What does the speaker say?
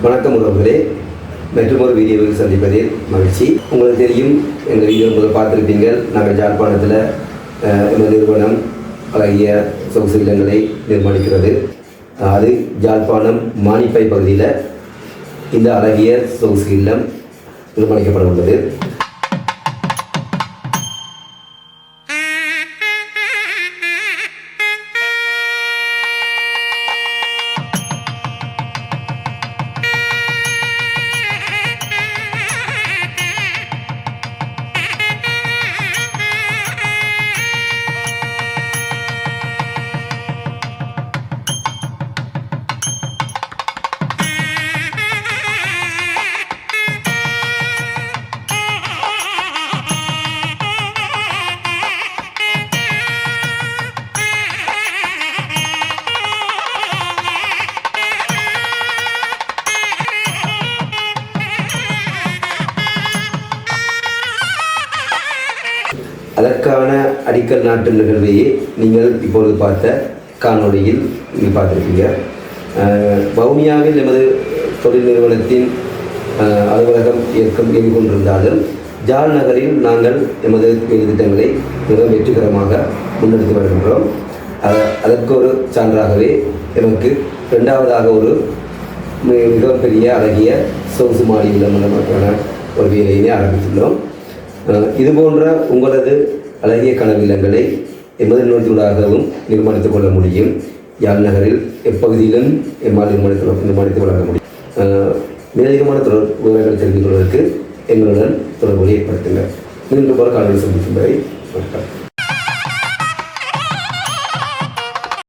வணக்கம் உறவுகளே, மற்றும் ஒரு வீடியோவில் சந்திப்பதில் மகிழ்ச்சி. உங்களுக்கு தெரியும், எங்கள் வீடியோ முதல் பார்த்துருப்பீங்க. நாங்கள் யாழ்ப்பாணத்தில் எங்கள் நிறுவனம் அழகிய சொகுசு இல்லங்களை நிர்மாணிக்கிறது. அது யாழ்ப்பாணம் மானிப்பை பகுதியில் இந்த அழகிய சொகுசு இல்லம் நிர்மாணிக்கப்பட உள்ளது. அதற்கான அடிக்கல் நாட்டு நிகழ்வையே நீங்கள் இப்பொழுது பார்த்த காணொளியில் நீங்கள் பார்த்துருப்பீங்க. வவுனியாவில் எமது தொழில் நிறுவனத்தின் அலுவலகம் இயங்கிக் கொண்டிருந்தாலும் ஜாழ் நகரில் நாங்கள் எமது வேலை திட்டங்களை மிகவும் வெற்றிகரமாக முன்னெடுத்து வருகின்றோம். அதற்கு ஒரு சான்றாகவே எமக்கு இரண்டாவதாக ஒரு மிகப்பெரிய அழகிய சொகுசு மாடி இல்லமான ஒரு வேலையினை ஆரம்பித்துள்ளோம். இதுபோன்ற உங்களது அழகிய கனவு இல்லங்களை எமது நிறுவனத்தினூடாகவும் நிர்மாணித்துக் கொள்ள முடியும். யாழ் நகரில் எப்பகுதியிலும் எம்மால் நிர்மாணித்து வழங்க முடியும். மேலதிகமான விவரங்கள் தெரிந்து கொள்வதற்கு எங்களுடன் தொடர்புகளை ஏற்படுத்துங்கள். மீண்டும் போல காலையில் சந்திக்கும் வரை வணக்கம்.